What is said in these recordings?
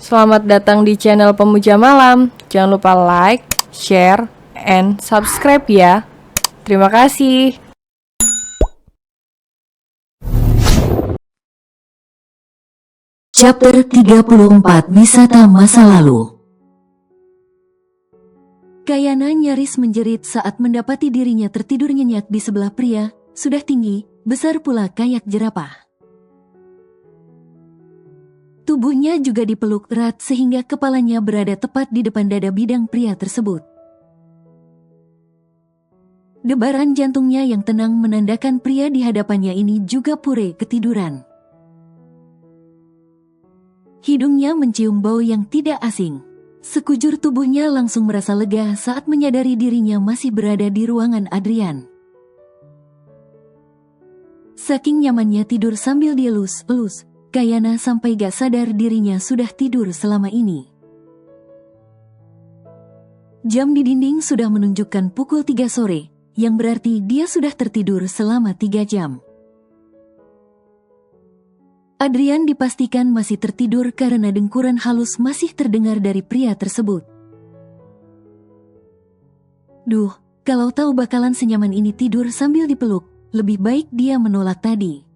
Selamat datang di channel Pemuja Malam. Jangan lupa like, share, and subscribe ya. Terima kasih. Chapter 34 Wisata Masa Lalu. Kayana nyaris menjerit saat mendapati dirinya tertidur nyenyak di sebelah pria, sudah tinggi, besar pula kayak jerapah. Tubuhnya juga dipeluk erat sehingga kepalanya berada tepat di depan dada bidang pria tersebut. Debaran jantungnya yang tenang menandakan pria di hadapannya ini juga pure ketiduran. Hidungnya mencium bau yang tidak asing. Sekujur tubuhnya langsung merasa lega saat menyadari dirinya masih berada di ruangan Adrian. Saking nyamannya tidur sambil dielus-elus, Kayana sampai gak sadar dirinya sudah tidur selama ini. Jam di dinding sudah menunjukkan pukul 3 sore, yang berarti dia sudah tertidur selama 3 jam. Adrian dipastikan masih tertidur karena dengkuran halus masih terdengar dari pria tersebut. Duh, kalau tahu bakalan senyaman ini tidur sambil dipeluk, lebih baik dia menolak tadi.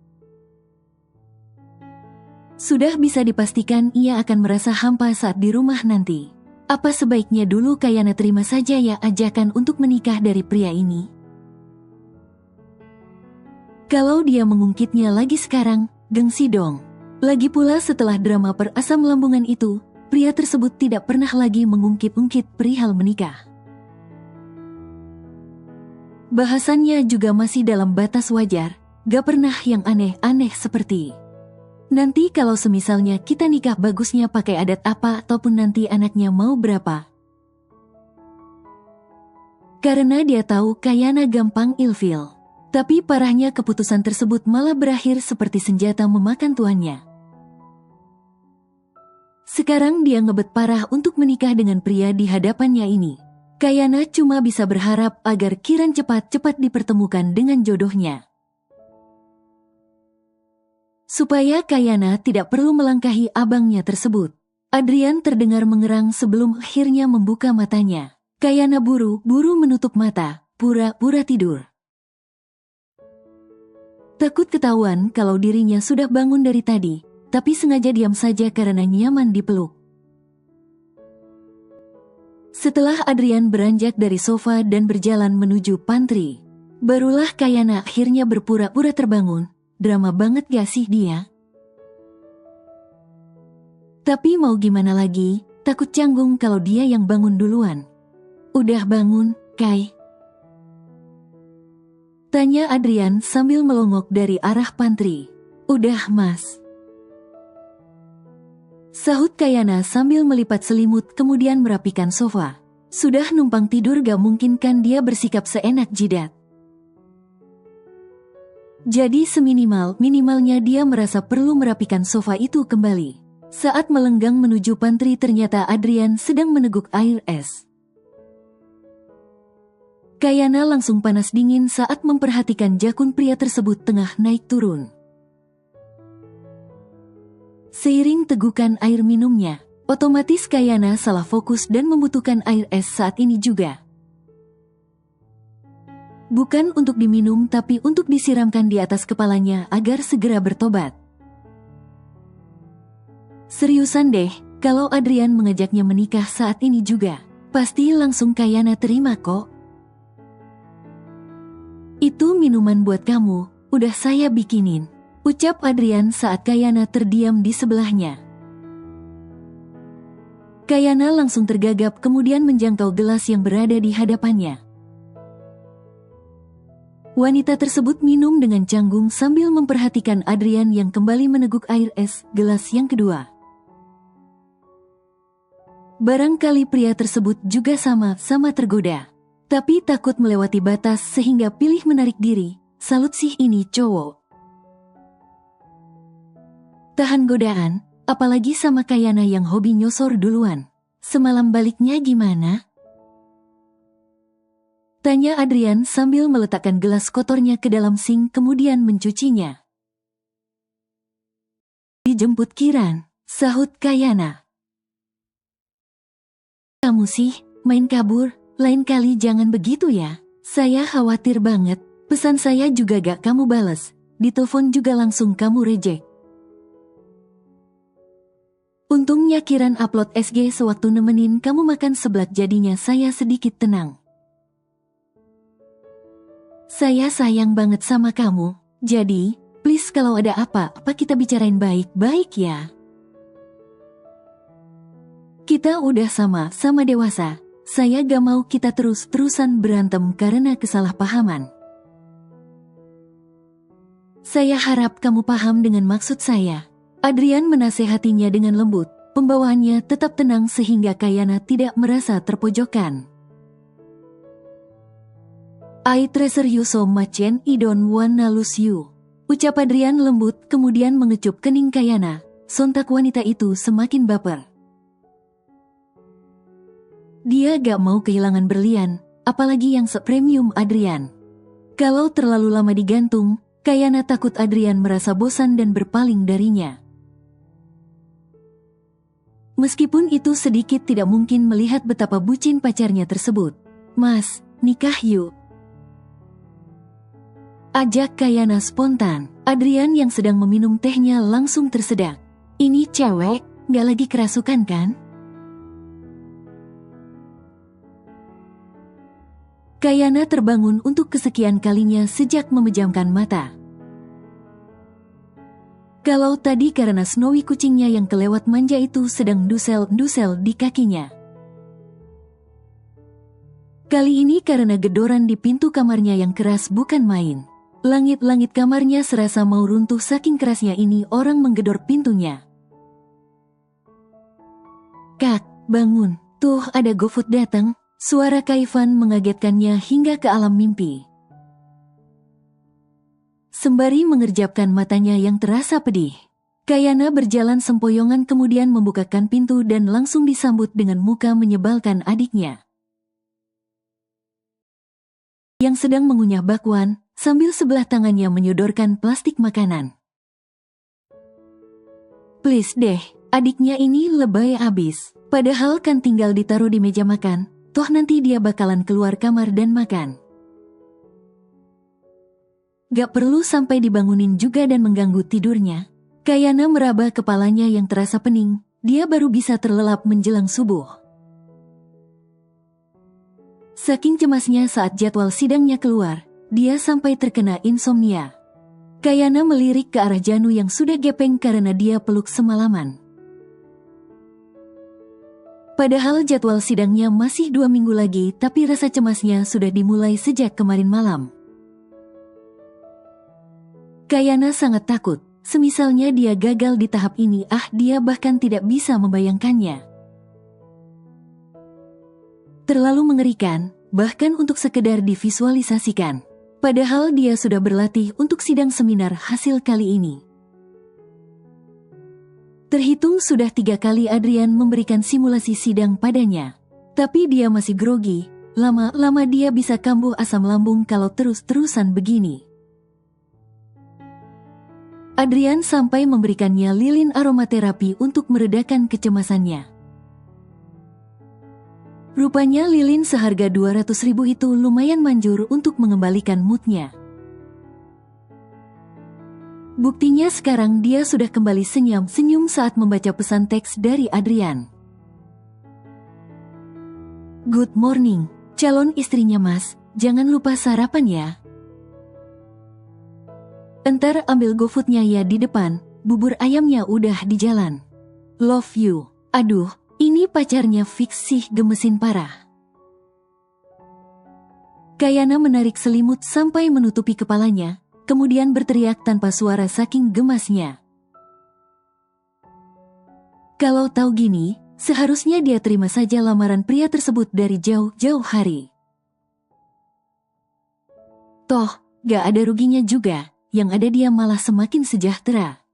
Sudah bisa dipastikan ia akan merasa hampa saat di rumah nanti. Apa sebaiknya dulu Kayana terima saja ya ajakan untuk menikah dari pria ini? Kalau dia mengungkitnya lagi sekarang, gengsi dong. Lagi pula setelah drama perasam lambungan itu, pria tersebut tidak pernah lagi mengungkit-ungkit perihal menikah. Bahasannya juga masih dalam batas wajar, gak pernah yang aneh-aneh seperti nanti kalau semisalnya kita nikah bagusnya pakai adat apa ataupun nanti anaknya mau berapa. Karena dia tahu Kayana gampang ilfil. Tapi parahnya keputusan tersebut malah berakhir seperti senjata memakan tuannya. Sekarang dia ngebet parah untuk menikah dengan pria di hadapannya ini. Kayana cuma bisa berharap agar Kiran cepat-cepat dipertemukan dengan jodohnya. Supaya Kayana tidak perlu melangkahi abangnya tersebut. Adrian terdengar mengerang sebelum akhirnya membuka matanya. Kayana buru-buru menutup mata, pura-pura tidur. Takut ketahuan kalau dirinya sudah bangun dari tadi, tapi sengaja diam saja karena nyaman dipeluk. Setelah Adrian beranjak dari sofa dan berjalan menuju pantry, barulah Kayana akhirnya berpura-pura terbangun. Drama banget gak sih dia? Tapi mau gimana lagi, takut canggung kalau dia yang bangun duluan. Udah bangun, Kai? Tanya Adrian sambil melongok dari arah pantry. Udah, Mas. Sahut Kayana sambil melipat selimut kemudian merapikan sofa. Sudah numpang tidur gak mungkin kan dia bersikap seenak jidat. Jadi seminimal-minimalnya dia merasa perlu merapikan sofa itu kembali. Saat melenggang menuju pantry ternyata Adrian sedang meneguk air es. Kayana langsung panas dingin saat memperhatikan jakun pria tersebut tengah naik turun. Seiring tegukan air minumnya, otomatis Kayana salah fokus dan membutuhkan air es saat ini juga. Bukan untuk diminum tapi untuk disiramkan di atas kepalanya agar segera bertobat. Seriusan deh, kalau Adrian mengajaknya menikah saat ini juga, pasti langsung Kayana terima kok. Itu minuman buat kamu, udah saya bikinin, ucap Adrian saat Kayana terdiam di sebelahnya. Kayana langsung tergagap kemudian menjangkau gelas yang berada di hadapannya. Wanita tersebut minum dengan canggung sambil memperhatikan Adrian yang kembali meneguk air es gelas yang kedua. Barangkali pria tersebut juga sama-sama tergoda. Tapi takut melewati batas sehingga pilih menarik diri. Salut sih ini cowok. Tahan godaan, apalagi sama Kayana yang hobi nyosor duluan. Semalam baliknya gimana? Tanya Adrian sambil meletakkan gelas kotornya ke dalam sink kemudian mencucinya. Dijemput Kiran, sahut Kayana. Kamu sih, main kabur, lain kali jangan begitu ya. Saya khawatir banget, pesan saya juga gak kamu bales, ditelepon juga langsung kamu reject. Untungnya Kiran upload SG sewaktu nemenin kamu makan seblak jadinya saya sedikit tenang. Saya sayang banget sama kamu, jadi, please kalau ada apa-apa kita bicarain baik-baik ya. Kita udah sama-sama dewasa, saya gak mau kita terus-terusan berantem karena kesalahpahaman. Saya harap kamu paham dengan maksud saya. Adrian menasehatinya dengan lembut, pembawaannya tetap tenang sehingga Kayana tidak merasa terpojokkan. I treasure you so much and I don't wanna lose you. Ucap Adrian lembut kemudian mengecup kening Kayana, sontak wanita itu semakin baper. Dia gak mau kehilangan berlian, apalagi yang sepremium Adrian. Kalau terlalu lama digantung, Kayana takut Adrian merasa bosan dan berpaling darinya. Meskipun itu sedikit tidak mungkin melihat betapa bucin pacarnya tersebut. Mas, nikah yuk. Ajak Kayana spontan. Adrian yang sedang meminum tehnya langsung tersedak. Ini cewek, gak lagi kerasukan kan? Kayana terbangun untuk kesekian kalinya sejak memejamkan mata. Kalau tadi karena Snowy kucingnya yang kelewat manja itu sedang dusel-dusel di kakinya. Kali ini karena gedoran di pintu kamarnya yang keras bukan main. Langit-langit kamarnya serasa mau runtuh saking kerasnya ini orang menggedor pintunya. Kak, bangun, tuh ada GoFood datang. Suara Kaivan mengagetkannya hingga ke alam mimpi. Sembari mengerjapkan matanya yang terasa pedih, Kayana berjalan sempoyongan kemudian membukakan pintu dan langsung disambut dengan muka menyebalkan adiknya. Yang sedang mengunyah bakwan, sambil sebelah tangannya menyodorkan plastik makanan. Please deh, adiknya ini lebay abis, padahal kan tinggal ditaruh di meja makan. Toh nanti dia bakalan keluar kamar dan makan. Gak perlu sampai dibangunin juga dan mengganggu tidurnya. Kayana meraba kepalanya yang terasa pening, dia baru bisa terlelap menjelang subuh. Saking cemasnya saat jadwal sidangnya keluar, dia sampai terkena insomnia. Kayana melirik ke arah Janu yang sudah gepeng karena dia peluk semalaman. Padahal jadwal sidangnya masih 2 minggu lagi, tapi rasa cemasnya sudah dimulai sejak kemarin malam. Kayana sangat takut, semisalnya dia gagal di tahap ini, dia bahkan tidak bisa membayangkannya. Terlalu mengerikan, bahkan untuk sekedar divisualisasikan. Padahal dia sudah berlatih untuk sidang seminar hasil kali ini. Terhitung sudah 3 kali Adrian memberikan simulasi sidang padanya. Tapi dia masih grogi, lama-lama dia bisa kambuh asam lambung kalau terus-terusan begini. Adrian sampai memberikannya lilin aromaterapi untuk meredakan kecemasannya. Rupanya lilin seharga 200.000 itu lumayan manjur untuk mengembalikan moodnya. Buktinya sekarang dia sudah kembali senyum-senyum saat membaca pesan teks dari Adrian. Good morning, calon istrinya Mas, jangan lupa sarapan ya. Entar ambil GoFoodnya ya di depan, bubur ayamnya udah di jalan. Love you. Aduh, ini pacarnya fix sih gemesin parah. Kayana menarik selimut sampai menutupi kepalanya, kemudian berteriak tanpa suara saking gemasnya. Kalau tahu gini, seharusnya dia terima saja lamaran pria tersebut dari jauh-jauh hari. Toh, gak ada ruginya juga, yang ada dia malah semakin sejahtera.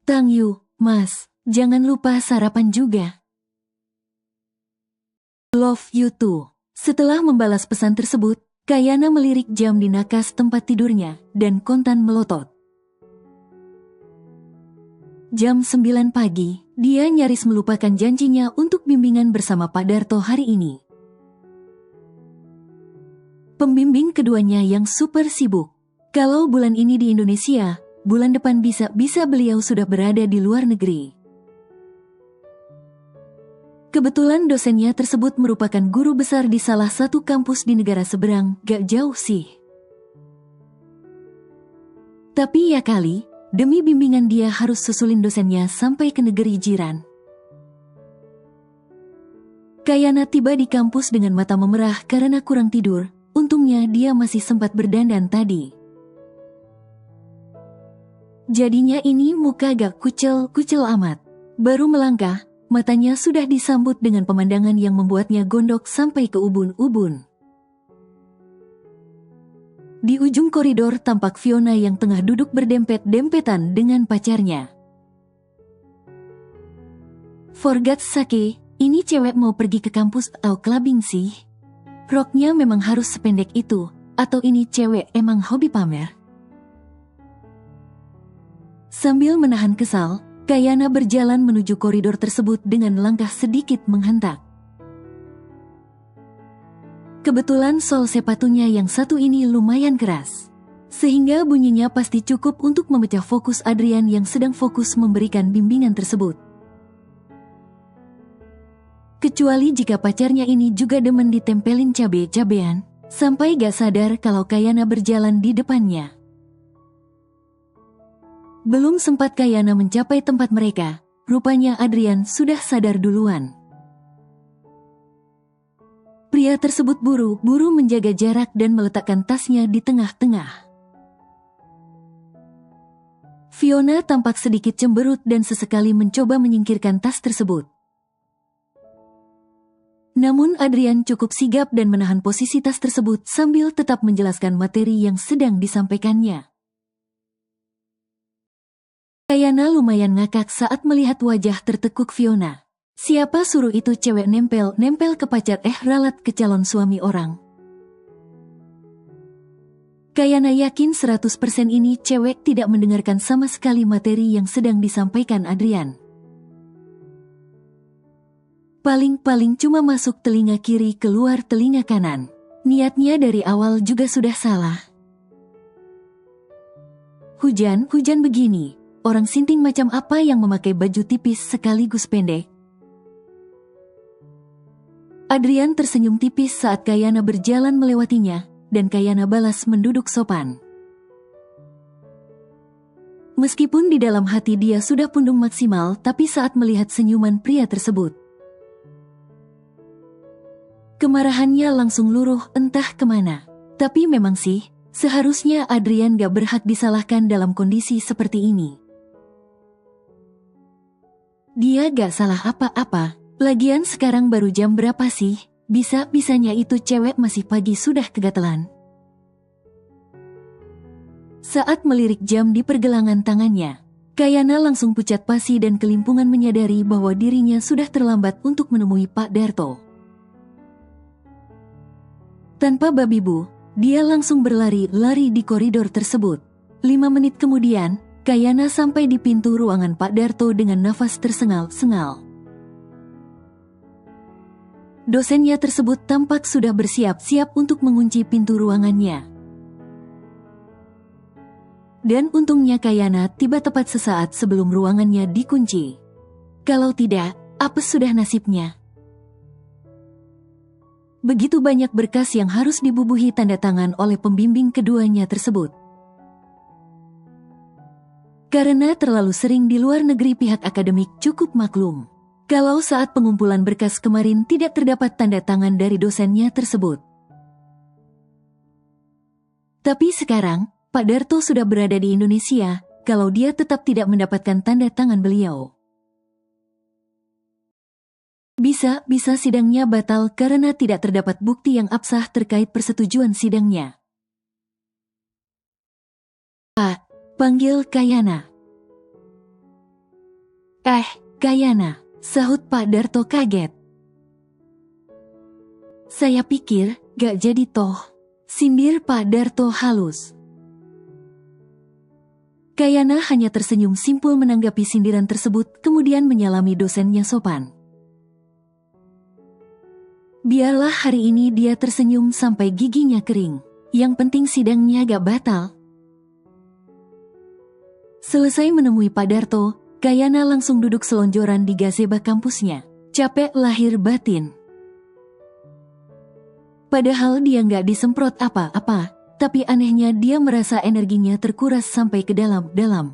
Thank you, Mas, jangan lupa sarapan juga. Love you too. Setelah membalas pesan tersebut, Kayana melirik jam di nakas tempat tidurnya dan kontan melotot. Jam 9 pagi, dia nyaris melupakan janjinya untuk bimbingan bersama Pak Darto hari ini. Pembimbing keduanya yang super sibuk. Kalau bulan ini di Indonesia, bulan depan bisa beliau sudah berada di luar negeri. Kebetulan dosennya tersebut merupakan guru besar di salah satu kampus di negara seberang, gak jauh sih. Tapi ya kali, demi bimbingan dia harus susulin dosennya sampai ke negeri jiran. Kayana tiba di kampus dengan mata memerah karena kurang tidur. Untungnya dia masih sempat berdandan tadi. Jadinya ini muka gak kucel amat. Baru melangkah, matanya sudah disambut dengan pemandangan yang membuatnya gondok sampai ke ubun-ubun. Di ujung koridor tampak Fiona yang tengah duduk berdempet-dempetan dengan pacarnya. For God's sake, ini cewek mau pergi ke kampus atau clubbing sih? Roknya memang harus sependek itu, atau ini cewek emang hobi pamer? Sambil menahan kesal, Kayana berjalan menuju koridor tersebut dengan langkah sedikit menghentak. Kebetulan sol sepatunya yang satu ini lumayan keras, sehingga bunyinya pasti cukup untuk memecah fokus Adrian yang sedang fokus memberikan bimbingan tersebut. Kecuali jika pacarnya ini juga demen ditempelin cabe-cabean, sampai gak sadar kalau Kayana berjalan di depannya. Belum sempat Kayana mencapai tempat mereka, rupanya Adrian sudah sadar duluan. Pria tersebut buru-buru menjaga jarak dan meletakkan tasnya di tengah-tengah. Fiona tampak sedikit cemberut dan sesekali mencoba menyingkirkan tas tersebut. Namun Adrian cukup sigap dan menahan posisi tas tersebut sambil tetap menjelaskan materi yang sedang disampaikannya. Kayana lumayan ngakak saat melihat wajah tertekuk Fiona. Siapa suruh itu cewek nempel ke pacar ralat ke calon suami orang? Kayana yakin 100% ini cewek tidak mendengarkan sama sekali materi yang sedang disampaikan Adrian. Paling cuma masuk telinga kiri keluar telinga kanan. Niatnya dari awal juga sudah salah. Hujan begini. Orang sinting macam apa yang memakai baju tipis sekaligus pendek? Adrian tersenyum tipis saat Kayana berjalan melewatinya, dan Kayana balas menduduk sopan. Meskipun di dalam hati dia sudah pundung maksimal, tapi saat melihat senyuman pria tersebut, kemarahannya langsung luruh entah kemana. Tapi memang sih, seharusnya Adrian gak berhak disalahkan dalam kondisi seperti ini. Dia gak salah apa-apa. Lagian sekarang baru jam berapa sih? Bisa-bisanya itu cewek masih pagi sudah kegatelan. Saat melirik jam di pergelangan tangannya, Kayana langsung pucat pasi dan kelimpungan menyadari bahwa dirinya sudah terlambat untuk menemui Pak Darto. Tanpa babi bu, dia langsung berlari-lari di koridor tersebut. 5 menit kemudian, Kayana sampai di pintu ruangan Pak Darto dengan nafas tersengal-sengal. Dosennya tersebut tampak sudah bersiap-siap untuk mengunci pintu ruangannya. Dan untungnya Kayana tiba tepat sesaat sebelum ruangannya dikunci. Kalau tidak, apes sudah nasibnya. Begitu banyak berkas yang harus dibubuhi tanda tangan oleh pembimbing keduanya tersebut. Karena terlalu sering di luar negeri, pihak akademik cukup maklum kalau saat pengumpulan berkas kemarin tidak terdapat tanda tangan dari dosennya tersebut. Tapi sekarang, Pak Darto sudah berada di Indonesia, kalau dia tetap tidak mendapatkan tanda tangan beliau, bisa sidangnya batal karena tidak terdapat bukti yang absah terkait persetujuan sidangnya. Pak, panggil Kayana. Kayana, sahut Pak Darto kaget. Saya pikir, gak jadi toh, sindir Pak Darto halus. Kayana hanya tersenyum simpul menanggapi sindiran tersebut, kemudian menyalami dosennya sopan. Biarlah hari ini dia tersenyum sampai giginya kering. Yang penting sidangnya gak batal. Selesai menemui Pak Darto, Kayana langsung duduk selonjoran di gazebo kampusnya. Capek lahir batin. Padahal dia gak disemprot apa-apa. Tapi anehnya dia merasa energinya terkuras sampai ke dalam-dalam.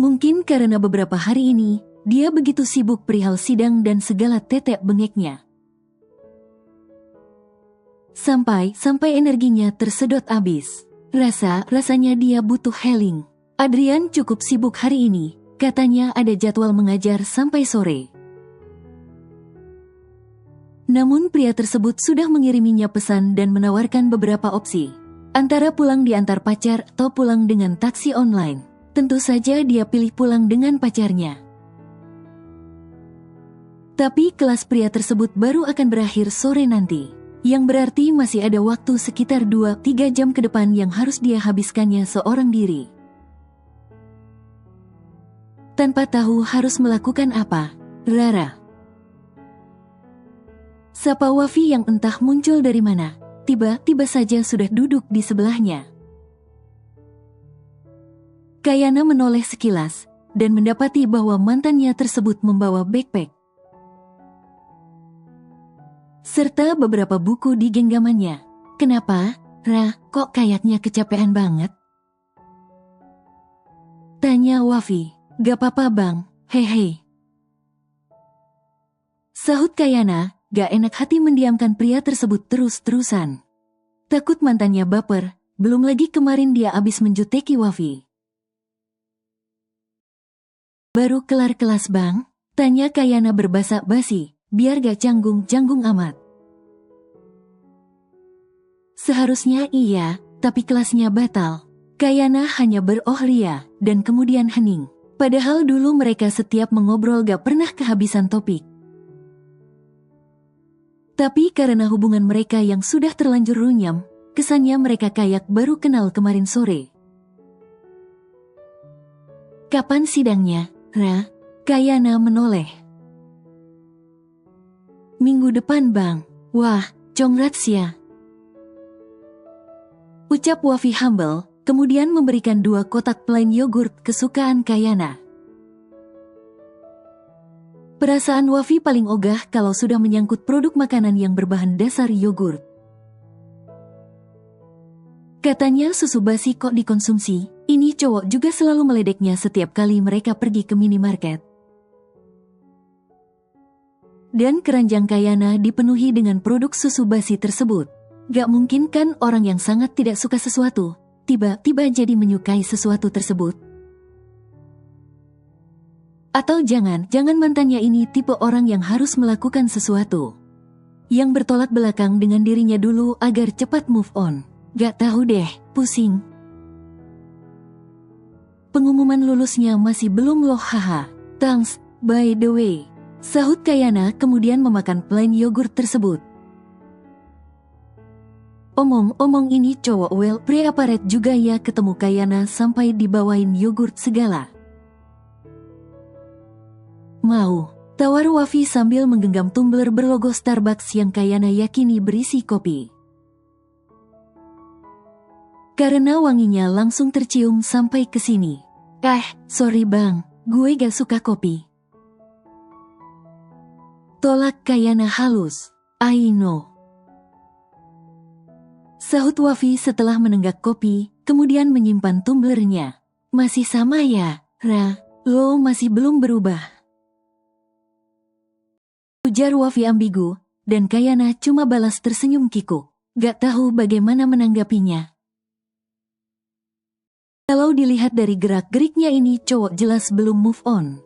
Mungkin karena beberapa hari ini, dia begitu sibuk perihal sidang dan segala tetek bengeknya. Sampai energinya tersedot habis. Rasanya dia butuh healing. Adrian cukup sibuk hari ini, katanya ada jadwal mengajar sampai sore. Namun pria tersebut sudah mengiriminya pesan dan menawarkan beberapa opsi. Antara pulang diantar pacar atau pulang dengan taksi online. Tentu saja dia pilih pulang dengan pacarnya. Tapi kelas pria tersebut baru akan berakhir sore nanti. Yang berarti masih ada waktu sekitar 2-3 jam ke depan yang harus dia habiskannya seorang diri. Tanpa tahu harus melakukan apa, Rara sapa Wafi yang entah muncul dari mana, tiba-tiba saja sudah duduk di sebelahnya. Kayana menoleh sekilas, dan mendapati bahwa mantannya tersebut membawa backpack. Serta beberapa buku di genggamannya. Kenapa, Ra, kok kayaknya kecapean banget? Tanya Wafi. Gak apa-apa bang, hehe. Sahut Kayana. Gak enak hati mendiamkan pria tersebut terus-terusan. Takut mantannya baper, belum lagi kemarin dia abis menjuteki Wafi. Baru kelar kelas bang? Tanya Kayana berbasa basi, biar gak canggung-canggung amat. Seharusnya iya, tapi kelasnya batal. Kayana hanya berohria, dan kemudian hening. Padahal dulu mereka setiap mengobrol gak pernah kehabisan topik. Tapi karena hubungan mereka yang sudah terlanjur runyam, kesannya mereka kayak baru kenal kemarin sore. Kapan sidangnya, Ra? Kayana menoleh. Minggu depan bang. Wah, congrats ya. Ucap Wafi humble, kemudian memberikan 2 kotak plain yogurt kesukaan Kayana. Perasaan Wafi paling ogah kalau sudah menyangkut produk makanan yang berbahan dasar yogurt. Katanya susu basi kok dikonsumsi, ini cowok juga selalu meledeknya setiap kali mereka pergi ke minimarket. Dan keranjang Kayana dipenuhi dengan produk susu basi tersebut. Gak mungkin kan orang yang sangat tidak suka sesuatu, tiba-tiba jadi menyukai sesuatu tersebut. Atau jangan mantannya ini tipe orang yang harus melakukan sesuatu yang bertolak belakang dengan dirinya dulu agar cepat move on. Gak tahu deh, pusing. Pengumuman lulusnya masih belum loh haha. Thanks, by the way. Sahut Kayana kemudian memakan plain yogurt tersebut. Omong-omong ini cowok well prepared juga ya, ketemu Kayana sampai dibawain yogurt segala. Mau, tawar Wafi sambil menggenggam tumbler berlogo Starbucks yang Kayana yakini berisi kopi. Karena wanginya langsung tercium sampai ke sini. Sorry bang, gue gak suka kopi. Tolak Kayana halus. I know. Sahut Wafi setelah menenggak kopi, kemudian menyimpan tumblernya. Masih sama ya, Ra, lo masih belum berubah. Ujar Wafi ambigu, dan Kayana cuma balas tersenyum kikuk. Gak tahu bagaimana menanggapinya. Kalau dilihat dari gerak-geriknya ini cowok jelas belum move on.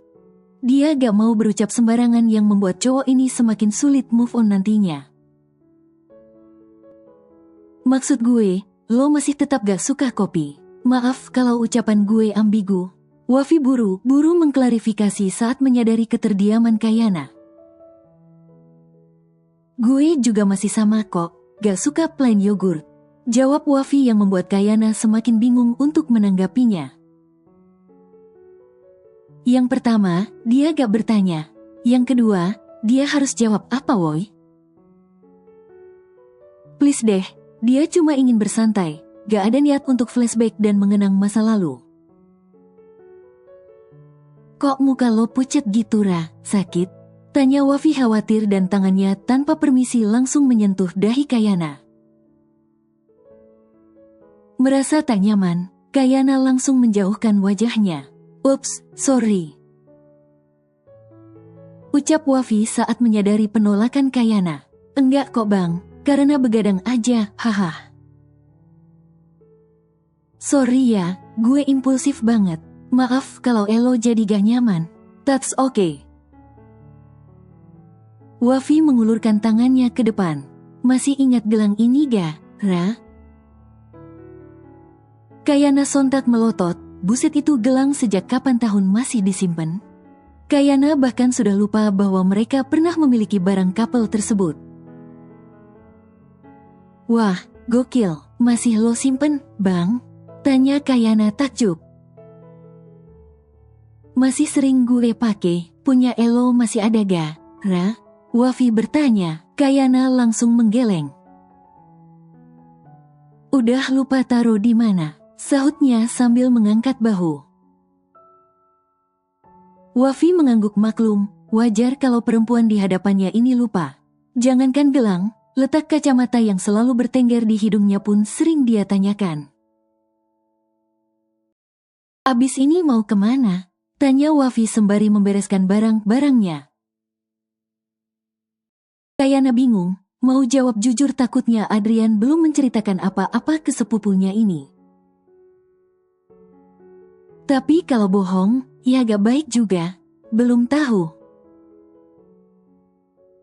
Dia gak mau berucap sembarangan yang membuat cowok ini semakin sulit move on nantinya. Maksud gue, lo masih tetap gak suka kopi. Maaf kalau ucapan gue ambigu. Wafi buru-buru mengklarifikasi saat menyadari keterdiaman Kayana. Gue juga masih sama kok, gak suka plain yogurt. Jawab Wafi yang membuat Kayana semakin bingung untuk menanggapinya. Yang pertama, dia gak bertanya. Yang kedua, dia harus jawab apa woy? Please deh, dia cuma ingin bersantai. Gak ada niat untuk flashback dan mengenang masa lalu. Kok muka lo pucat gitu Ra? Sakit? Tanya Wafi khawatir dan tangannya tanpa permisi langsung menyentuh dahi Kayana. Merasa tak nyaman, Kayana langsung menjauhkan wajahnya. Ups, sorry. Ucap Wafi saat menyadari penolakan Kayana. Enggak kok bang, karena begadang aja, haha. Sorry ya, gue impulsif banget. Maaf kalau Elo jadi gak nyaman. That's okay. Wafi mengulurkan tangannya ke depan. Masih ingat gelang ini gak, Ra? Kayana sontak melotot, buset itu gelang sejak kapan tahun masih disimpan? Kayana bahkan sudah lupa bahwa mereka pernah memiliki barang couple tersebut. Wah, gokil, masih lo simpen, bang? Tanya Kayana takjub. Masih sering gue pake, punya Elo masih ada ga, Ra? Wafi bertanya, Kayana langsung menggeleng. Udah lupa taruh di mana? Sahutnya sambil mengangkat bahu. Wafi mengangguk maklum, wajar kalau perempuan di hadapannya ini lupa. Jangankan gelang, letak kacamata yang selalu bertengger di hidungnya pun sering dia tanyakan. Abis ini mau kemana? Tanya Wafi sembari membereskan barang-barangnya. Kayana bingung, mau jawab jujur takutnya Adrian belum menceritakan apa-apa ke sepupunya ini. Tapi kalau bohong, ya gak baik juga. Belum tahu.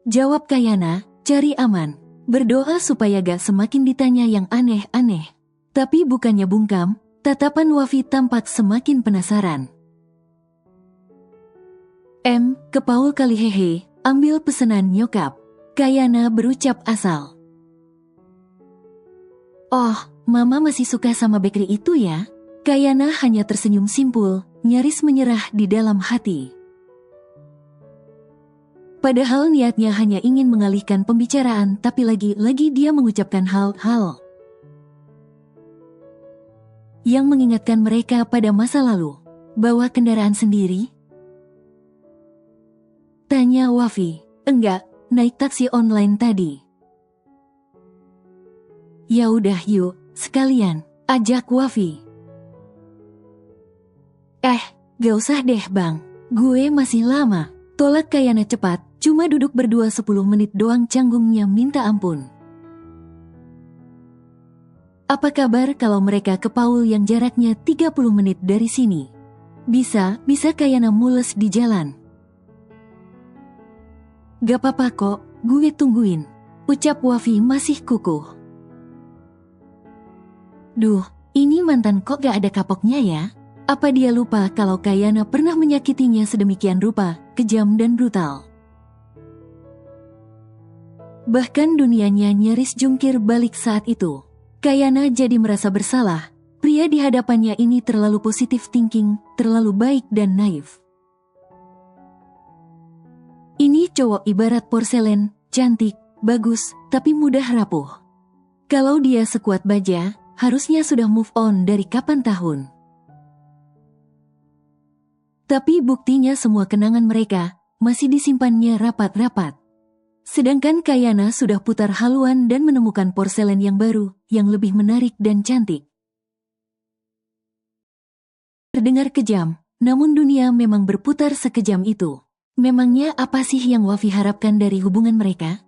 Jawab Kayana, cari aman. Berdoa supaya gak semakin ditanya yang aneh-aneh. Tapi bukannya bungkam, tatapan Wafi tampak semakin penasaran. Ke Paul kali hehe, ambil pesanan nyokap. Kayana berucap asal. Oh, mama masih suka sama bakery itu ya? Kayana hanya tersenyum simpul, nyaris menyerah di dalam hati. Padahal niatnya hanya ingin mengalihkan pembicaraan, tapi lagi-lagi dia mengucapkan hal-hal yang mengingatkan mereka pada masa lalu. Bawa kendaraan sendiri? Tanya Wafi. Enggak, naik taksi online tadi. Ya udah yuk, sekalian, ajak Wafi. Gak usah deh bang, gue masih lama. Tolak Kayana cepat, cuma duduk berdua 10 menit doang canggungnya minta ampun. Apa kabar kalau mereka ke Paul yang jaraknya 30 menit dari sini? Bisa Kayana mules di jalan. Gak apa-apa kok, gue tungguin. Ucap Wafi masih kukuh. Duh, ini mantan kok gak ada kapoknya ya? Apa dia lupa kalau Kayana pernah menyakitinya sedemikian rupa, kejam dan brutal? Bahkan dunianya nyaris jungkir balik saat itu. Kayana jadi merasa bersalah. Pria di hadapannya ini terlalu positif thinking, terlalu baik dan naif. Ini cowok ibarat porselen, cantik, bagus, tapi mudah rapuh. Kalau dia sekuat baja, harusnya sudah move on dari kapan tahun. Tapi buktinya semua kenangan mereka masih disimpannya rapat-rapat. Sedangkan Kayana sudah putar haluan dan menemukan porselen yang baru, yang lebih menarik dan cantik. Terdengar kejam, namun dunia memang berputar sekejam itu. Memangnya apa sih yang Wafi harapkan dari hubungan mereka?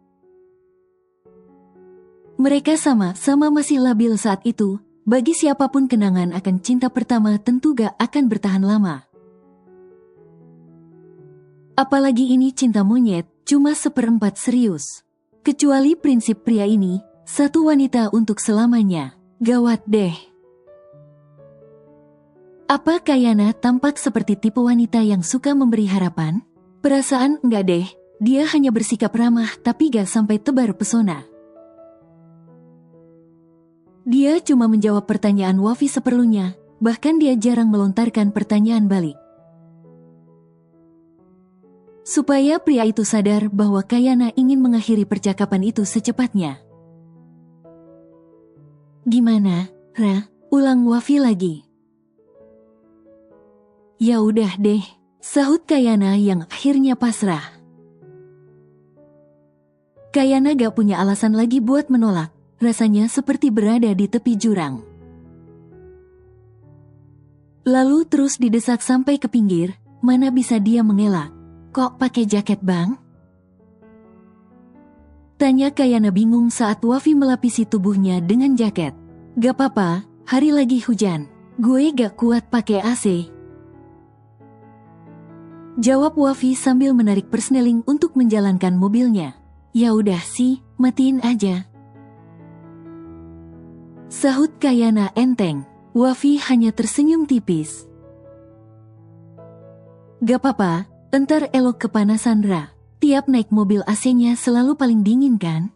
Mereka sama-sama masih labil saat itu. Bagi siapapun kenangan akan cinta pertama tentu gak akan bertahan lama. Apalagi ini cinta monyet, cuma 1/4 serius. Kecuali prinsip pria ini, satu wanita untuk selamanya. Gawat deh. Apa Kayana tampak seperti tipe wanita yang suka memberi harapan? Perasaan enggak deh, dia hanya bersikap ramah tapi gak sampai tebar pesona. Dia cuma menjawab pertanyaan Wafi seperlunya, bahkan dia jarang melontarkan pertanyaan balik. Supaya pria itu sadar bahwa Kayana ingin mengakhiri percakapan itu secepatnya. Gimana, Ra? Ulang Wafi lagi. Ya udah deh, sahut Kayana yang akhirnya pasrah. Kayana gak punya alasan lagi buat menolak, rasanya seperti berada di tepi jurang. Lalu terus didesak sampai ke pinggir, mana bisa dia mengelak. Kok pakai jaket bang? Tanya Kayana bingung saat Wafi melapisi tubuhnya dengan jaket. Gak apa-apa, hari lagi hujan. Gue gak kuat pakai AC. Jawab Wafi sambil menarik persneling untuk menjalankan mobilnya. Ya udah sih, matiin aja. Sahut Kayana enteng. Wafi hanya tersenyum tipis. Gak apa-apa. Entar elok kepanasan Ra. Tiap naik mobil AC-nya selalu paling dingin kan?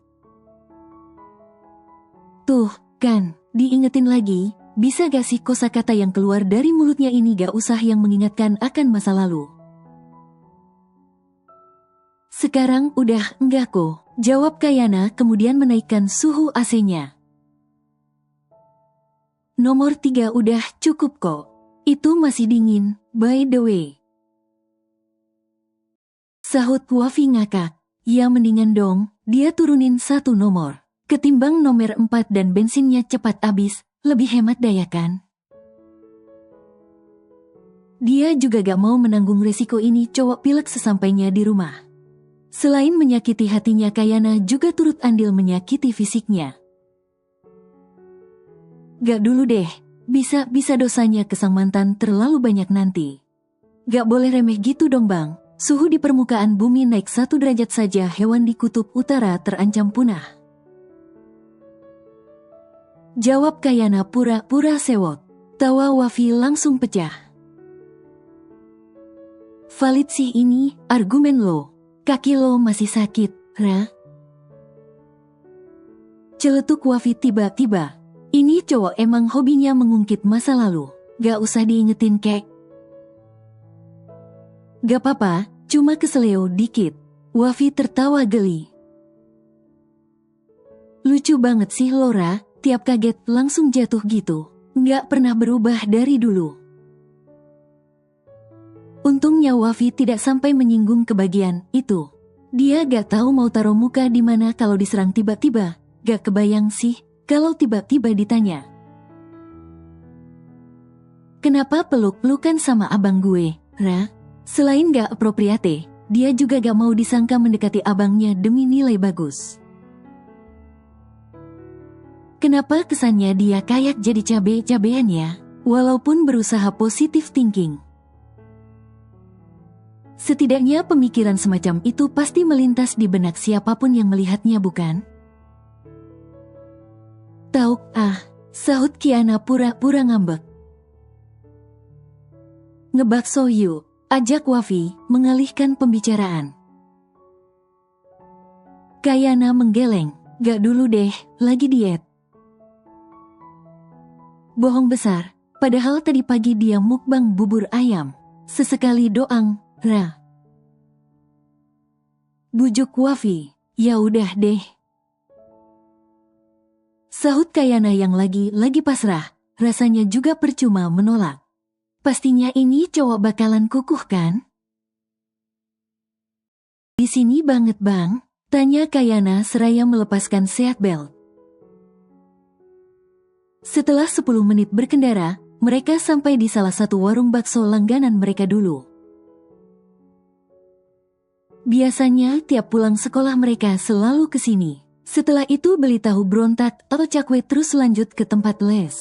Tuh, kan, diingetin lagi, bisa gak sih kosakata yang keluar dari mulutnya ini gak usah yang mengingatkan akan masa lalu? Sekarang udah enggak kok, jawab Kayana kemudian menaikkan suhu AC-nya. Nomor 3 udah cukup kok. Itu masih dingin, by the way. Sahut Wafi ngakak. Ya mendingan dong, dia turunin 1 nomor. Ketimbang nomor 4 dan bensinnya cepat habis, lebih hemat daya kan? Dia juga gak mau menanggung resiko ini cowok pilek sesampainya di rumah. Selain menyakiti hatinya Kayana juga turut andil menyakiti fisiknya. Gak dulu deh, bisa dosanya ke sang mantan terlalu banyak nanti. Gak boleh remeh gitu dong bang. Suhu di permukaan bumi naik 1 derajat saja hewan di kutub utara terancam punah. Jawab Kayana pura-pura sewot. Tawa Wafi langsung pecah. Valid sih ini, argumen lo. Kaki lo masih sakit, Ra? Celetuk Wafi tiba-tiba. Ini cowok emang hobinya mengungkit masa lalu. Gak usah diingetin kek. Gak apa-apa, cuma keseleo dikit. Wafi tertawa geli. Lucu banget sih Laura, tiap kaget langsung jatuh gitu. Gak pernah berubah dari dulu. Untungnya Wafi tidak sampai menyinggung kebagian itu. Dia gak tahu mau taruh muka di mana kalau diserang tiba-tiba. Gak kebayang sih, kalau tiba-tiba ditanya. Kenapa peluk-pelukan sama abang gue, Ra? Selain gak apropriate, dia juga gak mau disangka mendekati abangnya demi nilai bagus. Kenapa kesannya dia kayak jadi cabe-cabean ya, walaupun berusaha positive thinking. Setidaknya pemikiran semacam itu pasti melintas di benak siapapun yang melihatnya bukan? Tauk sahut Kiana pura-pura ngambek. Ngebakso yuk. Ajak Wafi mengalihkan pembicaraan. Kayana menggeleng. Gak dulu deh, lagi diet. Bohong besar, padahal tadi pagi dia mukbang bubur ayam. Sesekali doang, Ra. Bujuk Wafi. Ya udah deh. Sahut Kayana yang lagi pasrah, rasanya juga percuma menolak. Pastinya ini cowok bakalan kukuh kan? Di sini banget bang, tanya Kayana seraya melepaskan seat belt. Setelah 10 menit berkendara, mereka sampai di salah satu warung bakso langganan mereka dulu. Biasanya tiap pulang sekolah mereka selalu ke sini. Setelah itu beli tahu berontak atau cakwe terus lanjut ke tempat les.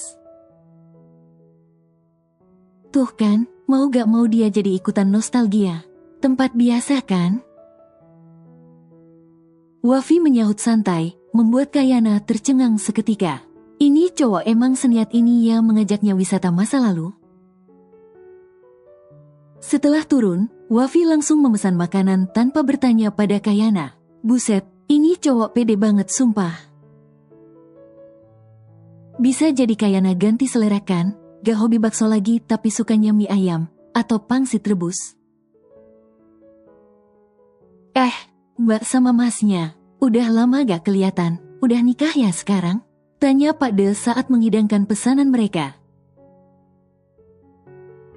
Tuh kan, mau gak mau dia jadi ikutan nostalgia. Tempat biasa kan? Wafi menyahut santai, membuat Kayana tercengang seketika. Ini cowok emang seniat ini ya mengajaknya wisata masa lalu? Setelah turun, Wafi langsung memesan makanan tanpa bertanya pada Kayana. Buset, ini cowok pede banget sumpah. Bisa jadi Kayana ganti selera kan? Gak hobi bakso lagi tapi sukanya mie ayam atau pangsit rebus. Mbak sama masnya, udah lama gak kelihatan, udah nikah ya sekarang? Tanya Pak De saat menghidangkan pesanan mereka.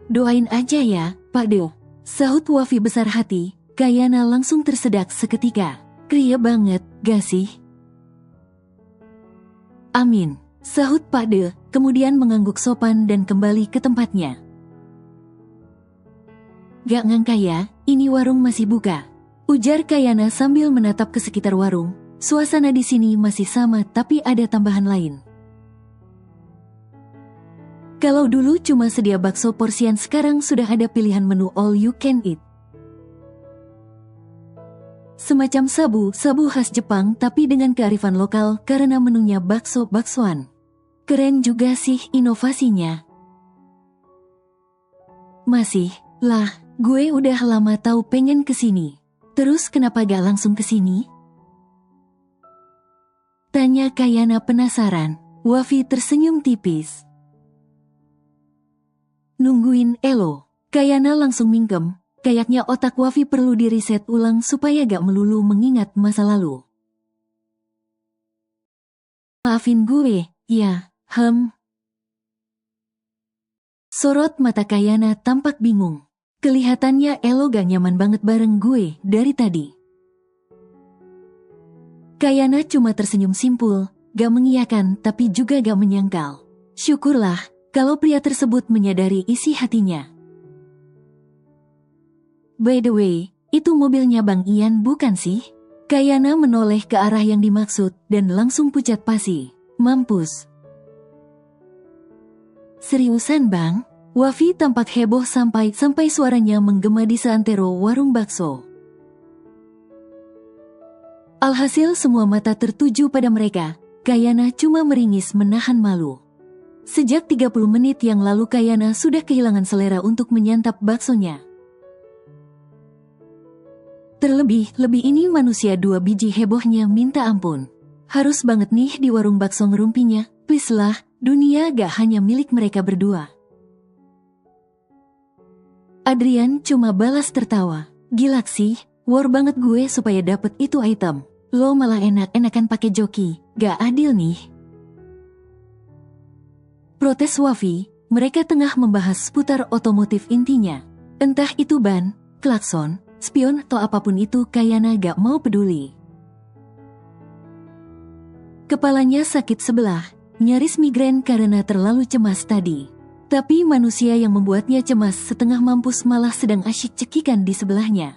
Doain aja ya, Pak De, sahut Wafi besar hati. Kayana langsung tersedak seketika. Kria banget, gak sih? Amin, sahut Pak De, kemudian mengangguk sopan dan kembali ke tempatnya. Gak ngangka ya, ini warung masih buka. Ujar Kayana sambil menatap ke sekitar warung. Suasana di sini masih sama tapi ada tambahan lain. Kalau dulu cuma sedia bakso porsian, sekarang sudah ada pilihan menu all you can eat. Semacam sabu khas Jepang tapi dengan kearifan lokal karena menunya bakso-baksoan. Keren juga sih inovasinya. Masih, lah, gue udah lama tahu pengen kesini. Terus kenapa gak langsung kesini? Tanya Kayana penasaran. Wafi tersenyum tipis. Nungguin Elo. Kayana langsung mingkem. Kayaknya otak Wafi perlu diriset ulang supaya gak melulu mengingat masa lalu. Maafin gue, ya, Sorot mata Kayana tampak bingung. Kelihatannya Elo gak nyaman banget bareng gue dari tadi. Kayana cuma tersenyum simpul, gak mengiyakan tapi juga gak menyangkal. Syukurlah kalau pria tersebut menyadari isi hatinya. By the way, itu mobilnya Bang Ian bukan sih? Kayana menoleh ke arah yang dimaksud dan langsung pucat pasi. Mampus. Seriusan Bang? Wafi tampak heboh sampai suaranya menggema di seantero warung bakso. Alhasil semua mata tertuju pada mereka. Kayana cuma meringis menahan malu. Sejak 30 menit yang lalu Kayana sudah kehilangan selera untuk menyantap baksonya. Terlebih ini manusia 2 biji hebohnya minta ampun. Harus banget nih di warung bakso ngerumpinya. Please lah, dunia gak hanya milik mereka berdua. Adrian cuma balas tertawa. Gilak sih, war banget gue supaya dapet itu item. Lo malah enak-enakan pakai joki, gak adil nih. Protes Wafi, mereka tengah membahas seputar otomotif intinya. Entah itu ban, klakson, spion atau apapun itu, Kayana gak mau peduli. Kepalanya sakit sebelah, nyaris migrain karena terlalu cemas tadi. Tapi manusia yang membuatnya cemas setengah mampus malah sedang asyik cekikan di sebelahnya.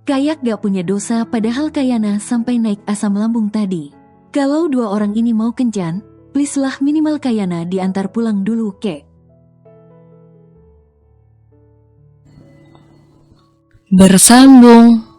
Kayak gak punya dosa padahal Kayana sampai naik asam lambung tadi. Kalau 2 orang ini mau kencan, please lah minimal Kayana diantar pulang dulu kek. Bersambung.